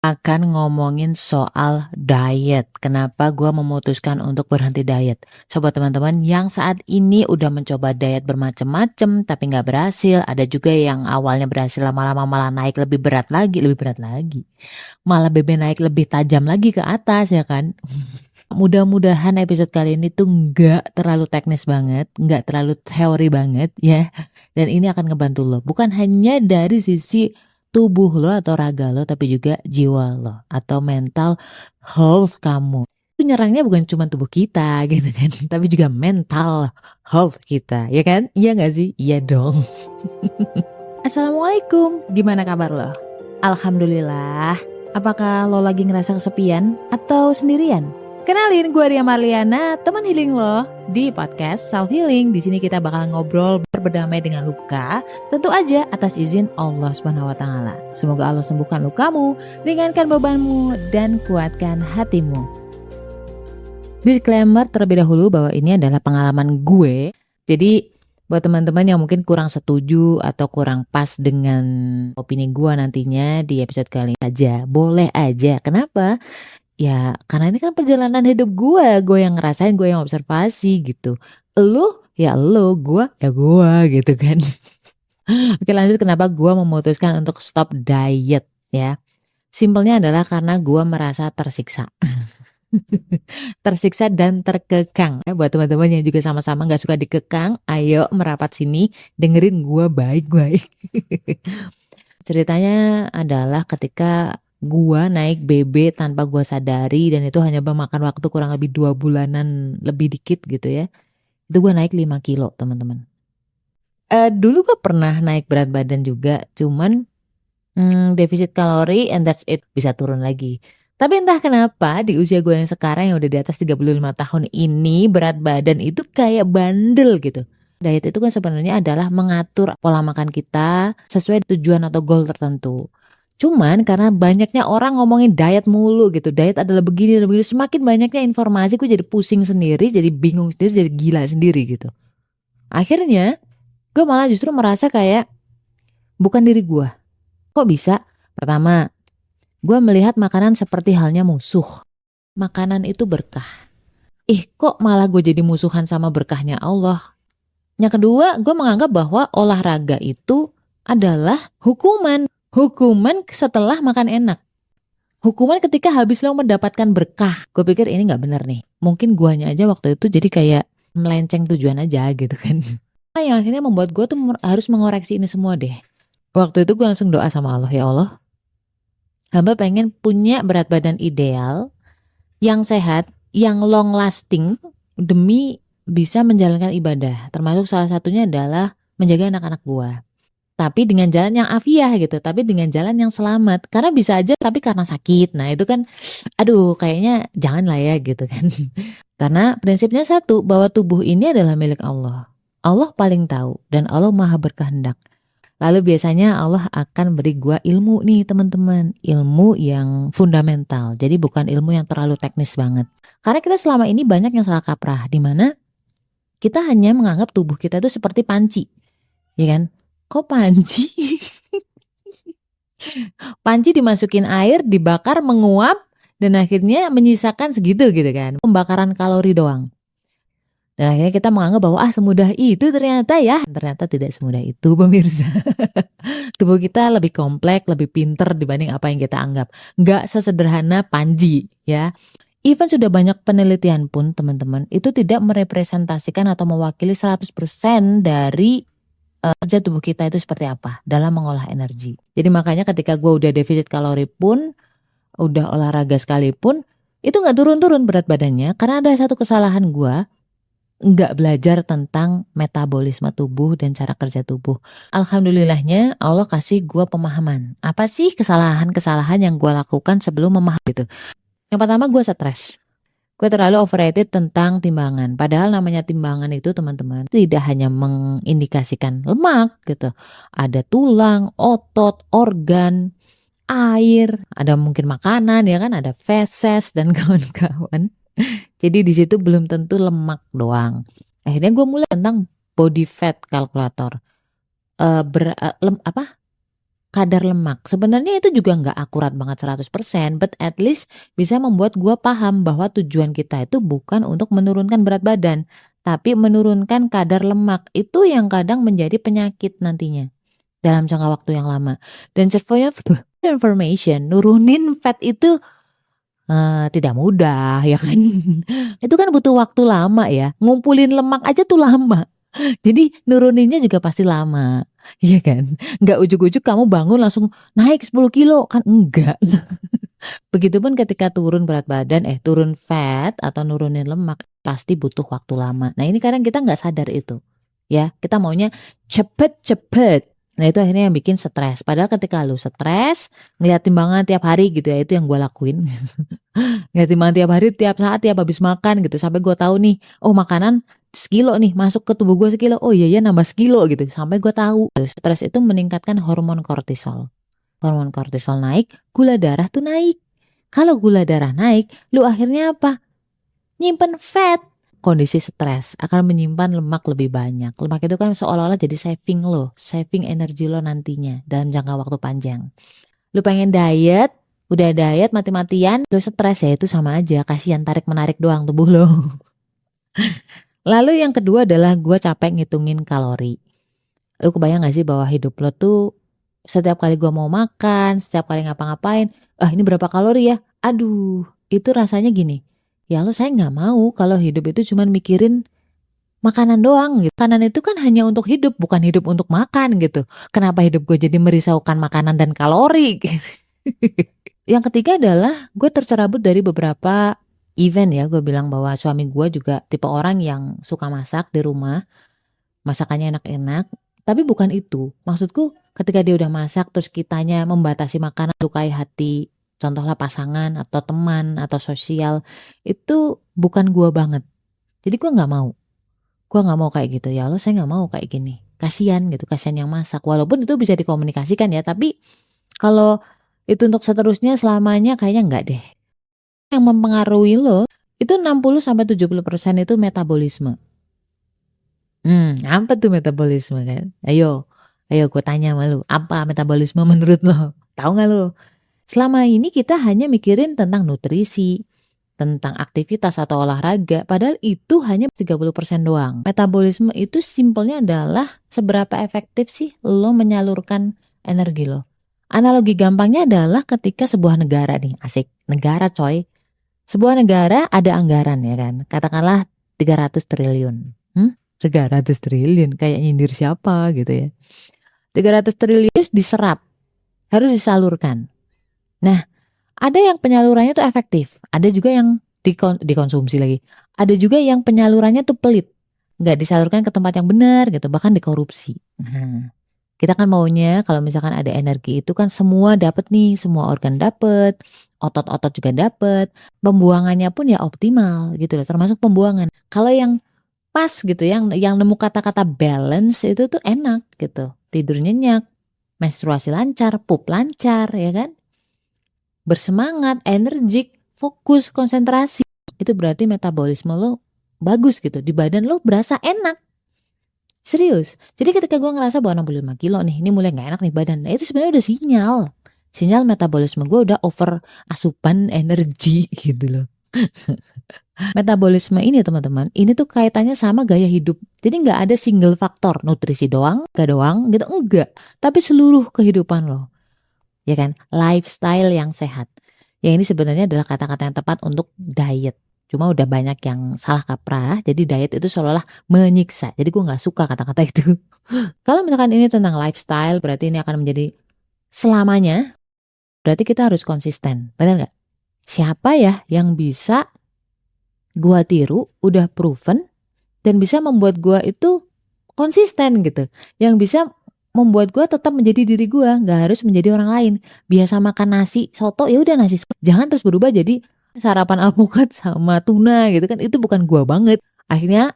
akan ngomongin soal diet. Kenapa gue memutuskan untuk berhenti diet? Sobat teman-teman yang saat ini udah mencoba diet bermacam-macam tapi nggak berhasil. Ada juga yang awalnya berhasil lama-lama malah naik lebih berat lagi. Malah BB naik lebih tajam lagi ke atas ya kan. Mudah-mudahan episode kali ini tuh nggak terlalu teknis banget, nggak terlalu teori banget ya. Dan ini akan ngebantu lo. Bukan hanya dari sisi tubuh lo atau raga lo, tapi juga jiwa lo atau mental health kamu. Itu nyerangnya bukan cuma tubuh kita gitu kan, tapi juga mental health kita, ya kan? Iya nggak sih? Iya dong. Assalamualaikum, gimana kabar lo? Alhamdulillah. Apakah lo lagi ngerasa kesepian atau sendirian? Kenalin, gue Ria Marliana, teman healing lo di podcast Self Healing. Di sini kita bakal ngobrol berdamai dengan luka, tentu aja atas izin Allah SWT. Semoga Allah sembuhkan lukamu, ringankan bebanmu, dan kuatkan hatimu. Disclaimer terlebih dahulu bahwa ini adalah pengalaman gue. Jadi buat teman-teman yang mungkin kurang setuju atau kurang pas dengan opini gue nantinya di episode kali ini aja, boleh aja. Kenapa? Ya karena ini kan perjalanan hidup gue yang ngerasain, gue yang observasi gitu. Lu ya lu, gue ya gue gitu kan. Oke, lanjut, kenapa gue memutuskan untuk stop diet ya. Simpelnya adalah karena gue merasa tersiksa. Tersiksa dan terkekang ya. Buat teman-teman yang juga sama-sama gak suka dikekang, ayo merapat sini dengerin gue baik-baik. Ceritanya adalah ketika gua naik BB tanpa gua sadari, dan itu hanya memakan waktu kurang lebih 2 bulanan lebih dikit gitu ya. Itu gua naik 5 kilo teman-teman. Dulu gua pernah naik berat badan juga, cuman defisit kalori and that's it, bisa turun lagi. Tapi entah kenapa di usia gue yang sekarang yang udah di atas 35 tahun ini, berat badan itu kayak bandel gitu. Diet itu kan sebenarnya adalah mengatur pola makan kita sesuai tujuan atau goal tertentu. Cuman karena banyaknya orang ngomongin diet mulu gitu, diet adalah begini, semakin banyaknya informasi gue jadi pusing sendiri, jadi bingung sendiri, jadi gila sendiri gitu. Akhirnya gue malah justru merasa kayak bukan diri gue. Kok bisa? Pertama, gue melihat makanan seperti halnya musuh. Makanan itu berkah. Kok malah gue jadi musuhan sama berkahnya Allah? Yang kedua, gue menganggap bahwa olahraga itu adalah hukuman. Hukuman setelah makan enak. Hukuman ketika habis lo mendapatkan berkah. Gue pikir ini gak bener nih. Mungkin guanya aja waktu itu jadi kayak melenceng tujuan aja gitu kan. Yang akhirnya membuat gue tuh harus mengoreksi ini semua deh. Waktu itu gue langsung doa sama Allah, ya Allah, hamba pengen punya berat badan ideal, yang sehat, yang long lasting, demi bisa menjalankan ibadah. Termasuk salah satunya adalah menjaga anak-anak gue. Tapi dengan jalan yang afiah gitu, tapi dengan jalan yang selamat. Karena bisa aja tapi karena sakit. Nah itu kan aduh kayaknya jangan lah ya gitu kan. Karena prinsipnya satu, bahwa tubuh ini adalah milik Allah. Allah paling tahu dan Allah maha berkehendak. Lalu biasanya Allah akan beri gua ilmu nih teman-teman. Ilmu yang fundamental. Jadi bukan ilmu yang terlalu teknis banget. Karena kita selama ini banyak yang salah kaprah. Dimana kita hanya menganggap tubuh kita itu seperti panci. Ya kan? Kok panci? Panci dimasukin air, dibakar, menguap, dan akhirnya menyisakan segitu gitu kan. Pembakaran kalori doang. Dan akhirnya kita menganggap bahwa semudah itu ternyata ya. Ternyata tidak semudah itu pemirsa. Tubuh kita lebih kompleks, lebih pinter dibanding apa yang kita anggap. Nggak sesederhana panci ya. Even sudah banyak penelitian pun teman-teman, itu tidak merepresentasikan atau mewakili 100% dari kerja tubuh kita itu seperti apa dalam mengolah energi. Jadi makanya ketika gue udah defisit kalori pun, udah olahraga sekalipun, itu gak turun-turun berat badannya. Karena ada satu kesalahan gue, gak belajar tentang metabolisme tubuh dan cara kerja tubuh. Alhamdulillahnya Allah kasih gue pemahaman. Apa sih kesalahan-kesalahan yang gue lakukan sebelum memahami itu? Yang pertama, gue stres. Gue terlalu overrated tentang timbangan. Padahal namanya timbangan itu teman-teman tidak hanya mengindikasikan lemak gitu. Ada tulang, otot, organ, air, ada mungkin makanan ya kan, ada feses dan kawan-kawan. Jadi di situ belum tentu lemak doang. Akhirnya gue mulai tentang body fat calculator. kadar lemak. Sebenarnya itu juga nggak akurat banget 100%, but at least bisa membuat gua paham bahwa tujuan kita itu bukan untuk menurunkan berat badan, tapi menurunkan kadar lemak. Itu yang kadang menjadi penyakit nantinya dalam jangka waktu yang lama. Dan for your information, nurunin fat itu tidak mudah ya kan. Itu kan butuh waktu lama ya, ngumpulin lemak aja tuh lama. Jadi nuruninnya juga pasti lama, iya kan? Nggak ujug-ujug kamu bangun langsung naik 10 kilo, kan enggak. Begitupun ketika turun berat badan, turun fat atau nurunin lemak, pasti butuh waktu lama. Nah ini kadang kita nggak sadar itu, ya. Kita maunya cepet-cepet. Nah itu akhirnya yang bikin stres. Padahal ketika lu stres, ngeliat timbangan tiap hari gitu ya, itu yang gue lakuin. Ngeliat timbangan tiap hari, tiap saat, tiap habis makan gitu. Sampai gue tahu nih, oh makanan sekilo nih masuk ke tubuh gue sekilo. Oh iya ya nambah sekilo gitu. Sampai gue tahu. Stres itu meningkatkan hormon kortisol. Hormon kortisol naik, gula darah tuh naik. Kalau gula darah naik, lu akhirnya apa? Nyimpen fat. Kondisi stres akan menyimpan lemak lebih banyak. Lemak itu kan seolah-olah jadi saving lo, saving energi lo nantinya dalam jangka waktu panjang. Lu pengen diet, udah diet mati-matian, lu stres ya itu sama aja, kasihan tarik-menarik doang tubuh lo. Lalu yang kedua adalah gue capek ngitungin kalori. Lu kebayang gak sih bahwa hidup lo tuh setiap kali gue mau makan, setiap kali ngapa-ngapain, ini berapa kalori ya? Aduh, itu rasanya gini. Ya lo saya gak mau kalau hidup itu cuman mikirin makanan doang gitu. Makanan itu kan hanya untuk hidup, bukan hidup untuk makan gitu. Kenapa hidup gue jadi merisaukan makanan dan kalori? Yang ketiga adalah gue tercerabut dari beberapa event ya. Gue bilang bahwa suami gue juga tipe orang yang suka masak di rumah. Masakannya enak-enak. Tapi bukan itu. Maksudku ketika dia udah masak terus kitanya membatasi makanan, lukai hati. Contohnya pasangan atau teman atau sosial. Itu bukan gue banget. Jadi gue gak mau. Gue gak mau kayak gitu. Ya Allah saya gak mau kayak gini. Kasian gitu. Kasian yang masak. Walaupun itu bisa dikomunikasikan ya. Tapi kalau itu untuk seterusnya selamanya kayaknya enggak deh. Yang mempengaruhi lo itu 60-70% itu metabolisme. Apa tuh metabolisme kan? Ayo gue tanya sama lu, apa metabolisme menurut lo? Tahu gak lo? Selama ini kita hanya mikirin tentang nutrisi, tentang aktivitas atau olahraga, padahal itu hanya 30% doang. Metabolisme itu simpelnya adalah seberapa efektif sih lo menyalurkan energi lo. Analogi gampangnya adalah ketika sebuah negara nih, asik, negara coy. Sebuah negara ada anggaran ya kan, katakanlah 300 triliun. 300 triliun kayak nyindir siapa gitu ya. 300 triliun diserap, harus disalurkan. Nah, ada yang penyalurannya tuh efektif, ada juga yang dikonsumsi lagi. Ada juga yang penyalurannya tuh pelit, nggak disalurkan ke tempat yang benar gitu, bahkan dikorupsi. Nah, kita kan maunya kalau misalkan ada energi itu kan semua dapat nih, semua organ dapat, otot-otot juga dapat, pembuangannya pun ya optimal gitu loh, termasuk pembuangan. Kalau yang pas gitu, yang nemu kata-kata balance itu tuh enak gitu, tidur nyenyak, menstruasi lancar, pup lancar ya kan, bersemangat, energik, fokus, konsentrasi. Itu berarti metabolisme lo bagus gitu, di badan lo berasa enak. Serius. Jadi ketika gue ngerasa bahwa 65 kilo nih, ini mulai gak enak nih badan, nah itu sebenarnya udah sinyal metabolisme gue udah over asupan energi gitu loh. Metabolisme ini teman-teman, ini tuh kaitannya sama gaya hidup. Jadi nggak ada single faktor, nutrisi doang, gak doang gitu, enggak. Tapi seluruh kehidupan lo, ya kan, lifestyle yang sehat. Ya ini sebenarnya adalah kata-kata yang tepat untuk diet. Cuma udah banyak yang salah kaprah, jadi diet itu seolah-olah menyiksa. Jadi gue nggak suka kata-kata itu. Kalau misalkan ini tentang lifestyle, berarti ini akan menjadi selamanya. Berarti kita harus konsisten, benar nggak? Siapa ya yang bisa gua tiru, udah proven, dan bisa membuat gua itu konsisten gitu, yang bisa membuat gua tetap menjadi diri gua, nggak harus menjadi orang lain. Biasa makan nasi soto, ya udah nasi soto, jangan terus berubah jadi sarapan alpukat sama tuna gitu kan, itu bukan gua banget. Akhirnya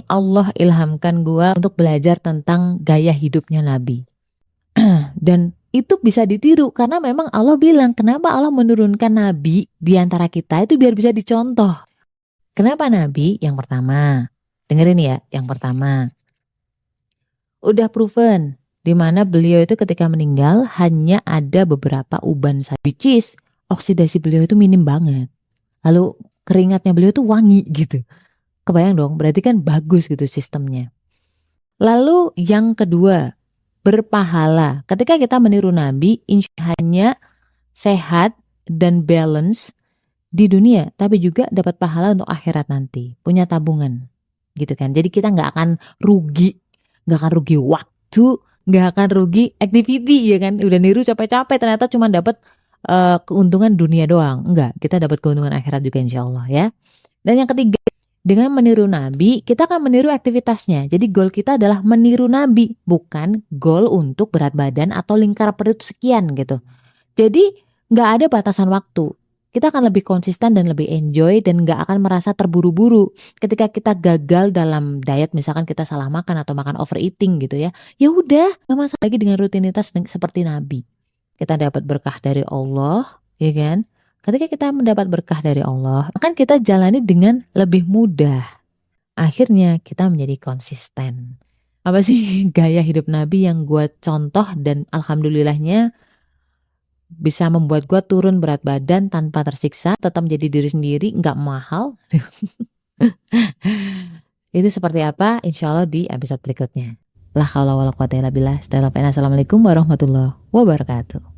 Allah ilhamkan gua untuk belajar tentang gaya hidupnya Nabi. Dan itu bisa ditiru karena memang Allah bilang, kenapa Allah menurunkan Nabi di antara kita itu biar bisa dicontoh. Kenapa Nabi? Yang pertama, dengerin ya, yang pertama, udah proven, di mana beliau itu ketika meninggal hanya ada beberapa uban saja, which is oksidasi beliau itu minim banget. Lalu keringatnya beliau tuh wangi gitu. Kebayang dong, berarti kan bagus gitu sistemnya. Lalu yang kedua, berpahala. Ketika kita meniru Nabi, hanya sehat dan balance di dunia, tapi juga dapat pahala untuk akhirat nanti, punya tabungan, gitu kan. Jadi kita nggak akan rugi waktu, nggak akan rugi activity, ya kan. Udah niru capek-capek, ternyata cuma dapat keuntungan dunia doang. Enggak, kita dapat keuntungan akhirat juga insya Allah ya. Dan yang ketiga, dengan meniru Nabi, kita akan meniru aktivitasnya. Jadi goal kita adalah meniru Nabi, bukan goal untuk berat badan atau lingkar perut sekian gitu. Jadi nggak ada batasan waktu. Kita akan lebih konsisten dan lebih enjoy dan nggak akan merasa terburu-buru. Ketika kita gagal dalam diet, misalkan kita salah makan atau makan overeating gitu ya, ya udah nggak masalah lagi dengan rutinitas seperti Nabi. Kita dapat berkah dari Allah, ya kan? Ketika kita mendapat berkah dari Allah, akan kita jalani dengan lebih mudah. Akhirnya kita menjadi konsisten. Apa sih gaya hidup Nabi yang gue contoh dan alhamdulillahnya bisa membuat gue turun berat badan tanpa tersiksa, tetap menjadi diri sendiri, nggak mahal. Itu seperti apa? Insya Allah di episode berikutnya. La haula wala quwata illa billah. Assalamualaikum warahmatullahi wabarakatuh.